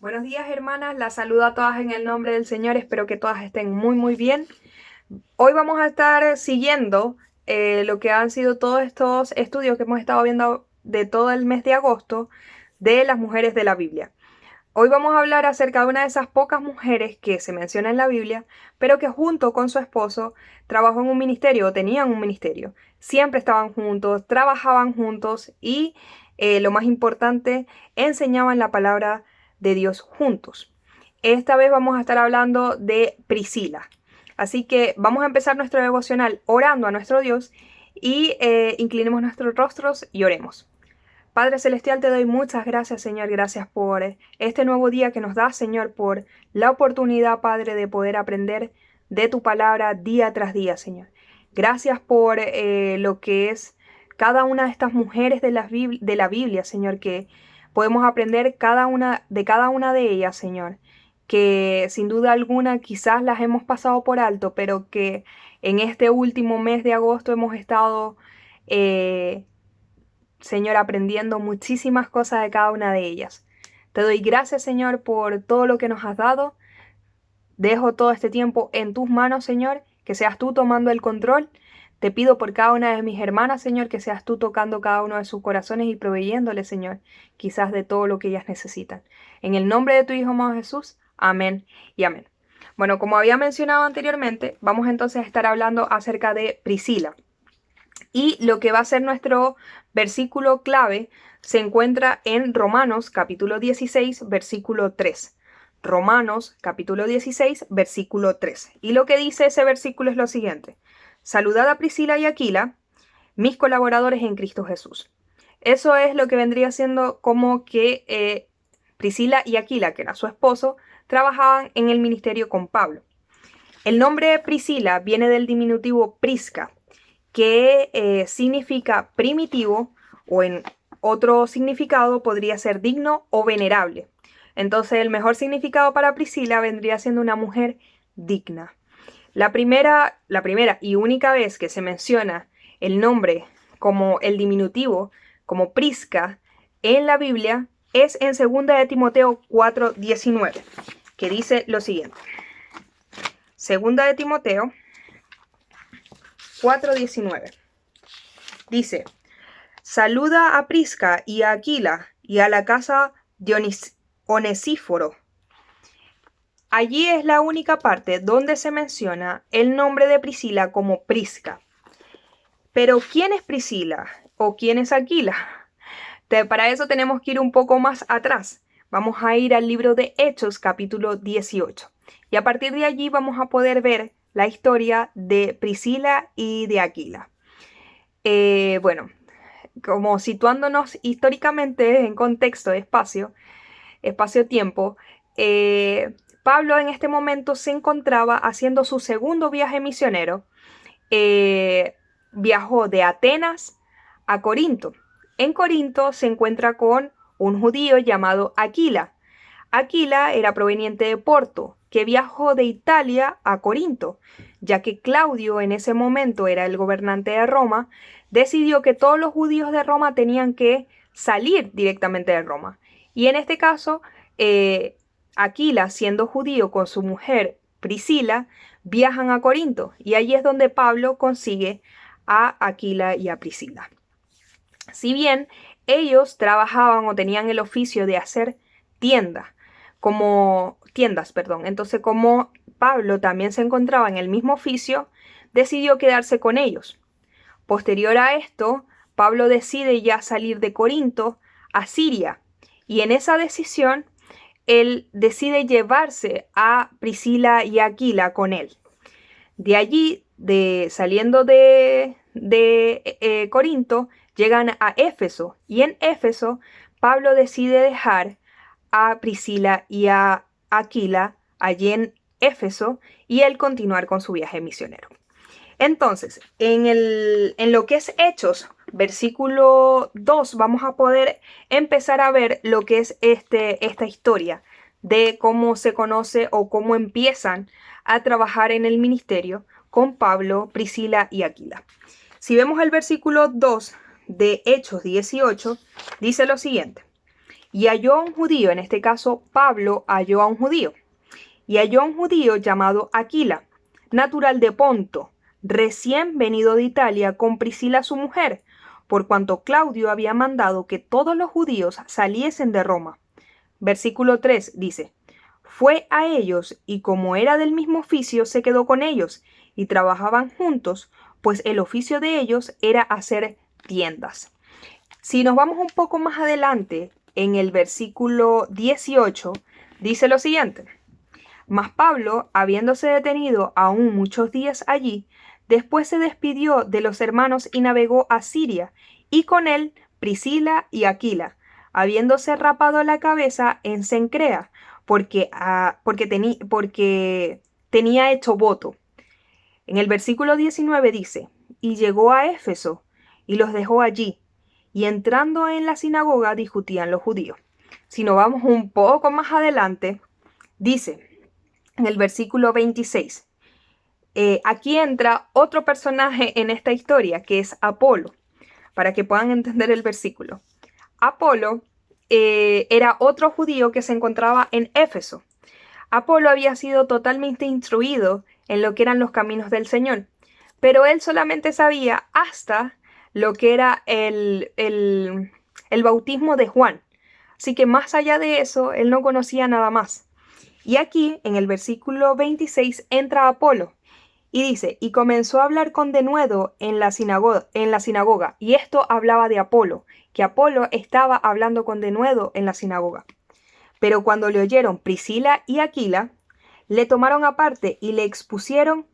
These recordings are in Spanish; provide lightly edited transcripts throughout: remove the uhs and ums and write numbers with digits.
Buenos días, hermanas, las saludo a todas en el nombre del Señor, espero que todas estén muy bien. Hoy vamos a estar siguiendo lo que han sido todos estos estudios que hemos estado viendo de todo el mes de agosto de las mujeres de la Biblia. Hoy vamos a hablar acerca de una de esas pocas mujeres que se menciona en la Biblia, pero que junto con su esposo trabajó en un ministerio o tenían un ministerio. Siempre estaban juntos, trabajaban juntos y, lo más importante, enseñaban la palabra de Dios juntos. Esta vez vamos a estar hablando de Priscila. Así que vamos a empezar nuestro devocional orando a nuestro Dios y inclinemos nuestros rostros y oremos. Padre Celestial, te doy muchas gracias, Señor. Gracias por este nuevo día que nos das, Señor, por la oportunidad, Padre, de poder aprender de tu palabra día tras día, Señor. Gracias por lo que es cada una de estas mujeres de la Biblia, Señor, que podemos aprender cada una de ellas, Señor, que sin duda alguna quizás las hemos pasado por alto, pero que en este último mes de agosto hemos estado Señor, aprendiendo muchísimas cosas de cada una de ellas. Te doy gracias, Señor, por todo lo que nos has dado. Dejo todo este tiempo en tus manos, Señor, que seas tú tomando el control. Te pido por cada una de mis hermanas, Señor, que seas tú tocando cada uno de sus corazones y proveyéndoles, Señor, quizás de todo lo que ellas necesitan. En el nombre de tu Hijo amado Jesús, amén y amén. Bueno, como había mencionado anteriormente, vamos entonces a estar hablando acerca de Priscila. Y lo que va a ser nuestro versículo clave se encuentra en Romanos capítulo 16, versículo 3. Romanos capítulo 16, versículo 3. Y lo que dice ese versículo es lo siguiente. Saludad a Priscila y Aquila, mis colaboradores en Cristo Jesús. Eso es lo que vendría siendo como que Priscila y Aquila, que era su esposo, trabajaban en el ministerio con Pablo. El nombre de Priscila viene del diminutivo Prisca, que significa primitivo, o en otro significado podría ser digno o venerable. Entonces el mejor significado para Priscila vendría siendo una mujer digna. La primera y única vez que se menciona el nombre como el diminutivo, como Prisca, en la Biblia es en 2 de Timoteo 4:19, que dice lo siguiente. 2 de Timoteo 4:19. Dice, saluda a Prisca y a Aquila y a la casa de Onesíforo. Allí es la única parte donde se menciona el nombre de Priscila como Prisca. Pero ¿quién es Priscila o quién es Aquila? Para eso tenemos que ir un poco más atrás. Vamos a ir al libro de Hechos capítulo 18. Y a partir de allí vamos a poder ver la historia de Priscila y de Aquila. Bueno, como situándonos históricamente en contexto de espacio-tiempo, Pablo en este momento se encontraba haciendo su segundo viaje misionero. Viajó de Atenas a Corinto. En Corinto se encuentra con un judío llamado Aquila. Aquila era proveniente de Porto, que viajó de Italia a Corinto, ya que Claudio en ese momento era el gobernante de Roma, decidió que todos los judíos de Roma tenían que salir directamente de Roma. Y en este caso, Aquila, siendo judío con su mujer Priscila, viajan a Corinto, y allí es donde Pablo consigue a Aquila y a Priscila. Si bien ellos trabajaban o tenían el oficio de hacer tiendas, entonces como Pablo también se encontraba en el mismo oficio, decidió quedarse con ellos. Posterior a esto, Pablo decide ya salir de Corinto a Siria, y en esa decisión él decide llevarse a Priscila y Aquila con él. De allí, saliendo de Corinto, llegan a Éfeso, y en Éfeso Pablo decide dejar a Priscila y a Aquila allí en Éfeso y él continuar con su viaje misionero. Entonces, en lo que es Hechos, versículo 2, vamos a poder empezar a ver lo que es esta historia de cómo se conoce o cómo empiezan a trabajar en el ministerio con Pablo, Priscila y Aquila. Si vemos el versículo 2 de Hechos 18, dice lo siguiente. y halló a un judío, en este caso Pablo halló a un judío, y halló a un judío llamado Aquila, natural de Ponto, recién venido de Italia con Priscila su mujer, por cuanto Claudio había mandado que todos los judíos saliesen de Roma. Versículo 3 dice, fue a ellos y como era del mismo oficio se quedó con ellos y trabajaban juntos, pues el oficio de ellos era hacer tiendas. Si nos vamos un poco más adelante, en el versículo 18, dice lo siguiente. Mas Pablo, habiéndose detenido aún muchos días allí, después se despidió de los hermanos y navegó a Siria, y con él Priscila y Aquila, habiéndose rapado la cabeza en Cencrea, porque tenía hecho voto. En el versículo 19 dice, y llegó a Éfeso, y los dejó allí, y entrando en la sinagoga discutían los judíos. Si nos vamos un poco más adelante, dice, en el versículo 26, aquí entra otro personaje en esta historia, que es Apolo, para que puedan entender el versículo. Apolo era otro judío que se encontraba en Éfeso. Apolo había sido totalmente instruido en lo que eran los caminos del Señor, pero él solamente sabía hasta lo que era el bautismo de Juan. Así que más allá de eso, él no conocía nada más. Y aquí, en el versículo 26, entra Apolo y dice, y comenzó a hablar con denuedo en la sinagoga. Y esto hablaba de Apolo, que Apolo estaba hablando con denuedo en la sinagoga. Pero cuando le oyeron Priscila y Aquila, le tomaron aparte y le expusieron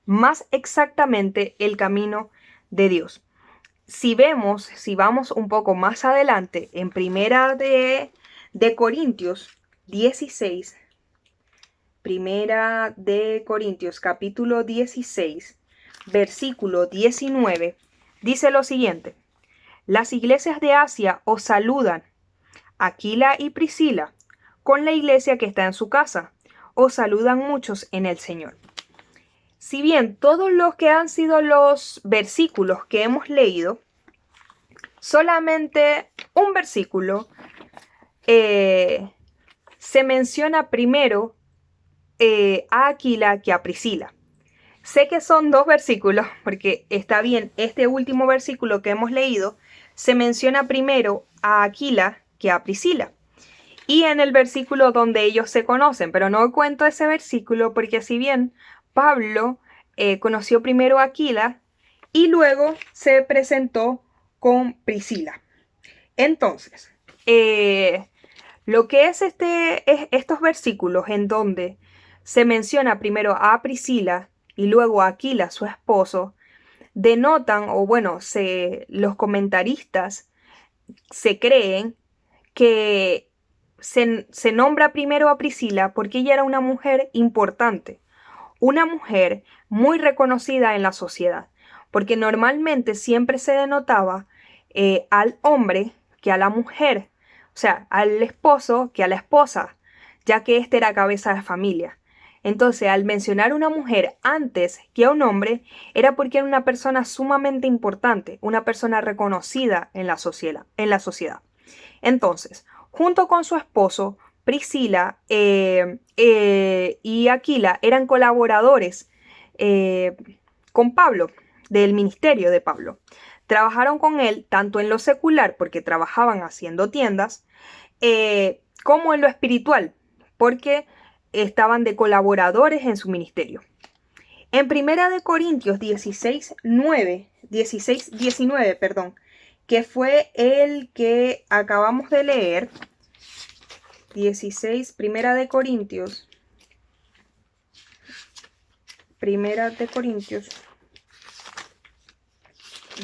más exactamente el camino de Dios. Si vamos un poco más adelante, en Primera de Corintios 16, Primera de Corintios capítulo 16, versículo 19, dice lo siguiente. Las iglesias de Asia os saludan, Aquila y Priscila, con la iglesia que está en su casa. Os saludan muchos en el Señor. Si bien todos los que han sido los versículos que hemos leído, solamente un versículo se menciona primero a Aquila que a Priscila. Sé que son dos versículos, porque está bien, este último versículo que hemos leído se menciona primero a Aquila que a Priscila. Y en el versículo donde ellos se conocen, pero no cuento ese versículo porque si bien Pablo conoció primero a Aquila y luego se presentó con Priscila. Entonces, lo que es estos versículos en donde se menciona primero a Priscila y luego a Aquila, su esposo, denotan, o bueno, los comentaristas se creen que se nombra primero a Priscila porque ella era una mujer importante, una mujer muy reconocida en la sociedad, porque normalmente siempre se denotaba al hombre que a la mujer, o sea, al esposo que a la esposa, ya que éste era cabeza de familia. Entonces, al mencionar una mujer antes que a un hombre, era porque era una persona sumamente importante, una persona reconocida en la sociedad. Entonces, junto con su esposo, Priscila y Aquila eran colaboradores con Pablo, del ministerio de Pablo. Trabajaron con él tanto en lo secular, porque trabajaban haciendo tiendas, como en lo espiritual, porque estaban de colaboradores en su ministerio. En Primera de Corintios 19, que fue el que acabamos de leer, 16, Primera de Corintios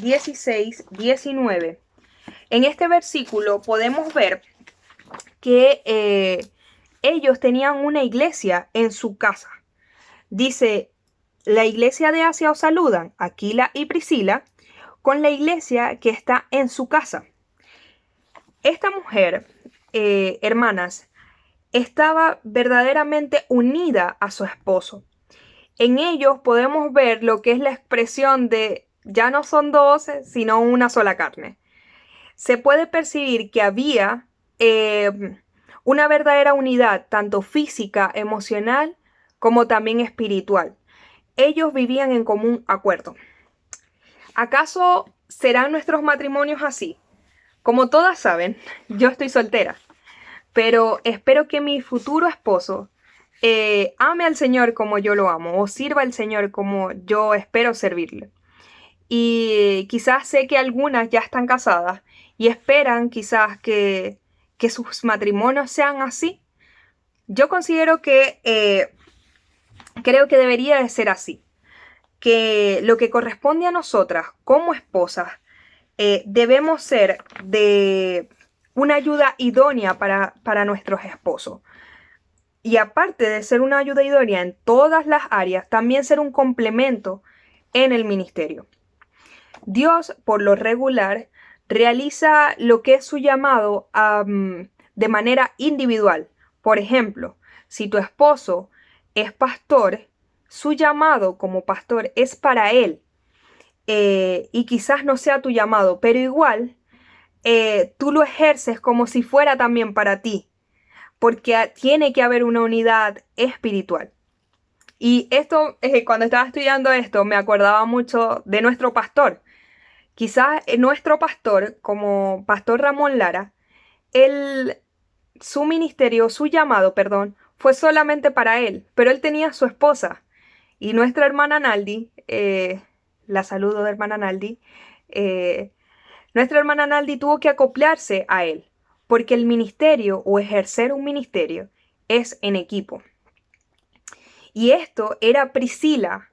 16, 19. En este versículo podemos ver que ellos tenían una iglesia en su casa. Dice, la iglesia de Asia os saludan, Aquila y Priscila, con la iglesia que está en su casa. Esta mujer, hermanas, estaba verdaderamente unida a su esposo. En ellos podemos ver lo que es la expresión de ya no son dos, sino una sola carne. Se puede percibir que había una verdadera unidad, tanto física, emocional, como también espiritual. Ellos vivían en común acuerdo. ¿Acaso serán nuestros matrimonios así? Como todas saben, yo estoy soltera, pero espero que mi futuro esposo ame al Señor como yo lo amo, o sirva al Señor como yo espero servirle. Y quizás sé que algunas ya están casadas y esperan quizás que sus matrimonios sean así. Yo considero que creo que debería de ser así, que lo que corresponde a nosotras como esposas debemos ser de una ayuda idónea para nuestros esposos. Y aparte de ser una ayuda idónea en todas las áreas, también ser un complemento en el ministerio. Dios, por lo regular, realiza lo que es su llamado de manera individual. Por ejemplo, si tu esposo es pastor, su llamado como pastor es para él. Y quizás no sea tu llamado, pero igual tú lo ejerces como si fuera también para ti, porque tiene que haber una unidad espiritual. Y esto, cuando estaba estudiando esto, me acordaba mucho de nuestro pastor. Quizás nuestro pastor, como Pastor Ramón Lara, su ministerio, su llamado, perdón, fue solamente para él, pero él tenía su esposa. Y nuestra hermana Naldi, la saludo de hermana Naldi, nuestra hermana Naldi tuvo que acoplarse a él, porque el ministerio o ejercer un ministerio es en equipo. Y esto era Priscila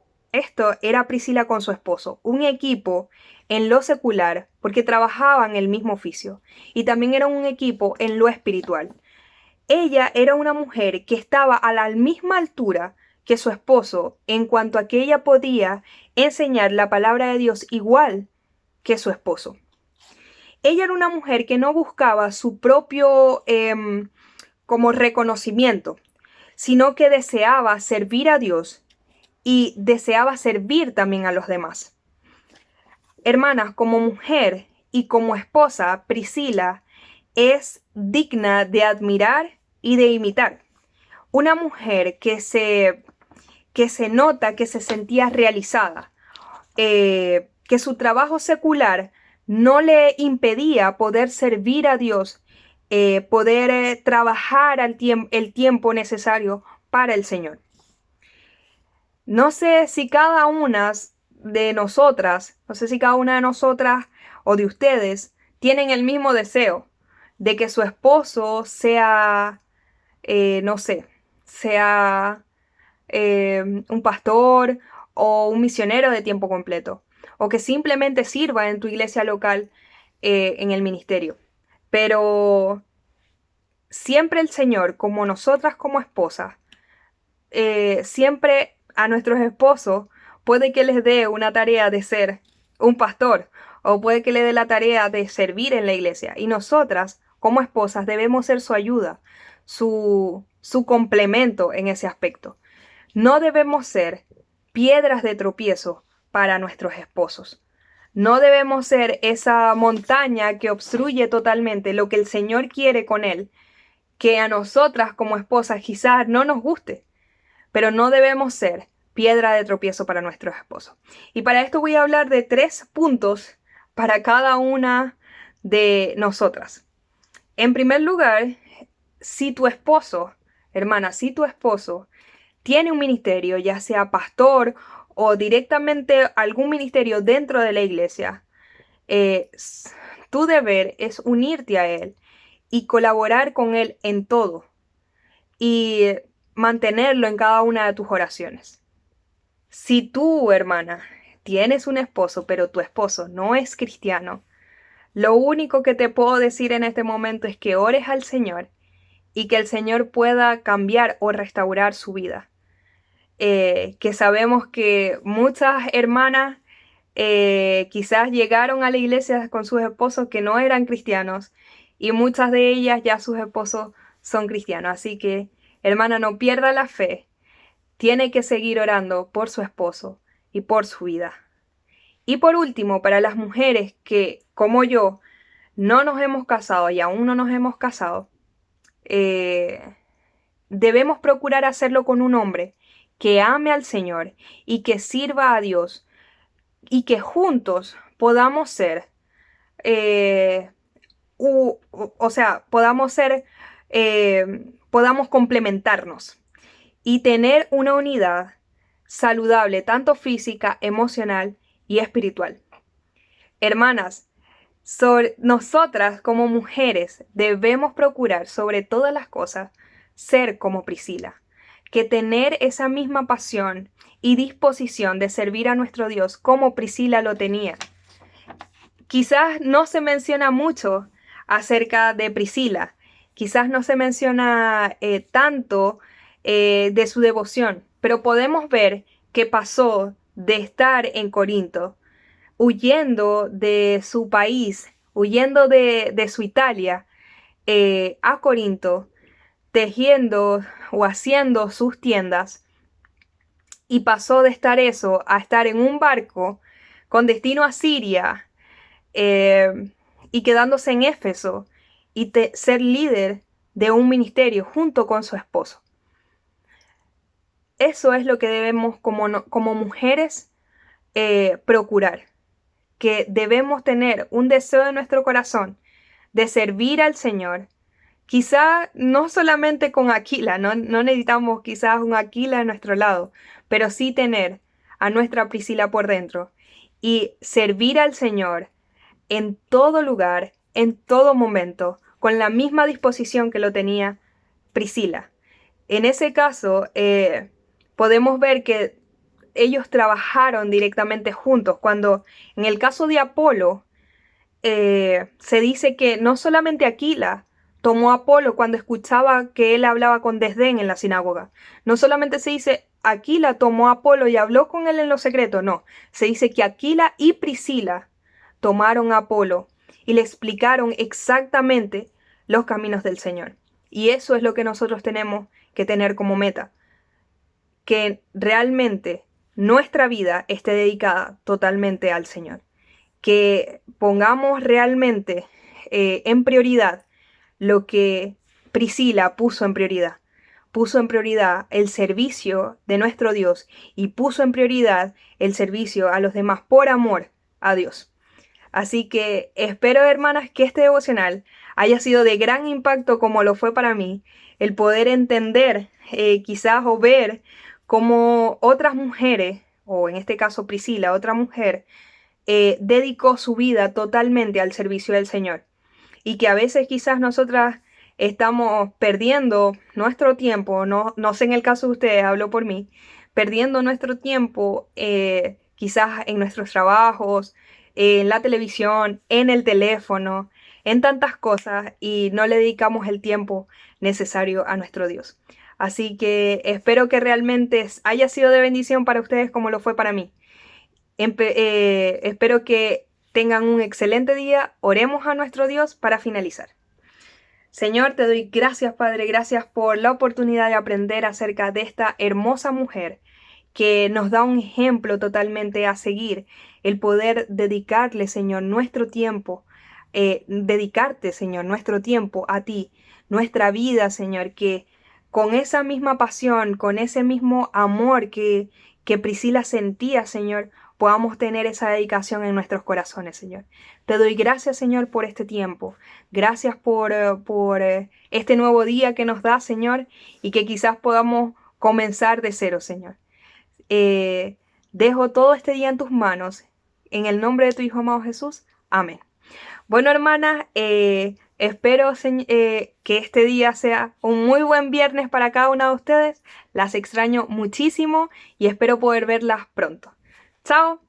con su esposo, un equipo en lo secular, porque trabajaban el mismo oficio, y también era un equipo en lo espiritual. Ella era una mujer que estaba a la misma altura que su esposo en cuanto a que ella podía enseñar la palabra de Dios igual que su esposo. Ella era una mujer que no buscaba su propio como reconocimiento, sino que deseaba servir a Dios y deseaba servir también a los demás. Hermanas, como mujer y como esposa, Priscila es digna de admirar y de imitar. Una mujer que se nota que se sentía realizada, que su trabajo secular no le impedía poder servir a Dios, poder trabajar el tiempo necesario para el Señor. No sé si cada una de nosotras o de ustedes tienen el mismo deseo de que su esposo sea, no sé, sea un pastor o un misionero de tiempo completo, o que simplemente sirva en tu iglesia local en el ministerio. Pero siempre el Señor, como nosotras como esposas, siempre a nuestros esposos puede que les dé una tarea de ser un pastor o puede que le dé la tarea de servir en la iglesia. Y nosotras, como esposas, debemos ser su ayuda, su complemento en ese aspecto. No debemos ser piedras de tropiezo para nuestros esposos. No debemos ser esa montaña que obstruye totalmente lo que el Señor quiere con él, que a nosotras como esposas quizás no nos guste, pero no debemos ser piedra de tropiezo para nuestros esposos. Y para esto voy a hablar de 3 puntos para cada una de nosotras. En primer lugar, si tu esposo, hermana, si tu esposo tiene un ministerio, ya sea pastor o directamente algún ministerio dentro de la iglesia, tu deber es unirte a él y colaborar con él en todo y mantenerlo en cada una de tus oraciones. Si tú, hermana, tienes un esposo, pero tu esposo no es cristiano, lo único que te puedo decir en este momento es que ores al Señor y que el Señor pueda cambiar o restaurar su vida. Que sabemos que muchas hermanas quizás llegaron a la iglesia con sus esposos que no eran cristianos y muchas de ellas ya sus esposos son cristianos. Así que, hermana, no pierda la fe. Tiene que seguir orando por su esposo y por su vida. Y por último, para las mujeres que, como yo, no nos hemos casado y aún no nos hemos casado, debemos procurar hacerlo con un hombre que ame al Señor y que sirva a Dios y que juntos podamos ser, podamos complementarnos y tener una unidad saludable, tanto física, emocional y espiritual. Hermanas, nosotras como mujeres debemos procurar sobre todas las cosas ser como Priscila, que tener esa misma pasión y disposición de servir a nuestro Dios como Priscila lo tenía. Quizás no se menciona mucho acerca de Priscila, quizás no se menciona tanto de su devoción, pero podemos ver que pasó de estar en Corinto, huyendo de su país, huyendo de su Italia, a Corinto, tejiendo o haciendo sus tiendas, y pasó de estar eso a estar en un barco con destino a Siria, y quedándose en Éfeso y ser líder de un ministerio junto con su esposo. Eso es lo que debemos como mujeres procurar, que debemos tener un deseo en nuestro corazón de servir al Señor. Quizá no solamente con Aquila, no necesitamos quizás un Aquila a nuestro lado, pero sí tener a nuestra Priscila por dentro y servir al Señor en todo lugar, en todo momento, con la misma disposición que lo tenía Priscila. En ese caso, podemos ver que ellos trabajaron directamente juntos, cuando en el caso de Apolo, se dice que no solamente Aquila tomó a Apolo cuando escuchaba que él hablaba con desdén en la sinagoga. No solamente se dice Aquila tomó a Apolo y habló con él en lo secreto, no. Se dice que Aquila y Priscila tomaron a Apolo y le explicaron exactamente los caminos del Señor. Y eso es lo que nosotros tenemos que tener como meta. Que realmente nuestra vida esté dedicada totalmente al Señor. Que pongamos realmente en prioridad lo que Priscila puso en prioridad. Puso en prioridad el servicio de nuestro Dios y puso en prioridad el servicio a los demás por amor a Dios. Así que espero, hermanas, que este devocional haya sido de gran impacto como lo fue para mí, el poder entender quizás o ver cómo otras mujeres, o en este caso Priscila, otra mujer, dedicó su vida totalmente al servicio del Señor. Y que a veces quizás nosotras estamos perdiendo nuestro tiempo, no sé en el caso de ustedes, hablo por mí, perdiendo nuestro tiempo quizás en nuestros trabajos, en la televisión, en el teléfono, en tantas cosas, y no le dedicamos el tiempo necesario a nuestro Dios. Así que espero que realmente haya sido de bendición para ustedes como lo fue para mí. Espero que tengan un excelente día. Oremos a nuestro Dios para finalizar. Señor, te doy gracias, Padre, gracias por la oportunidad de aprender acerca de esta hermosa mujer que nos da un ejemplo totalmente a seguir, el poder dedicarle, Señor, nuestro tiempo, dedicarte, Señor, nuestro tiempo a ti, nuestra vida, Señor, que con esa misma pasión, con ese mismo amor que Priscila sentía, Señor, podamos tener esa dedicación en nuestros corazones, Señor. Te doy gracias, Señor, por este tiempo. Gracias por este nuevo día que nos da, Señor, y que quizás podamos comenzar de cero, Señor. Dejo todo este día en tus manos. En el nombre de tu Hijo amado Jesús. Amén. Bueno, hermanas, espero que este día sea un muy buen viernes para cada una de ustedes. Las extraño muchísimo y espero poder verlas pronto. ¡Chao!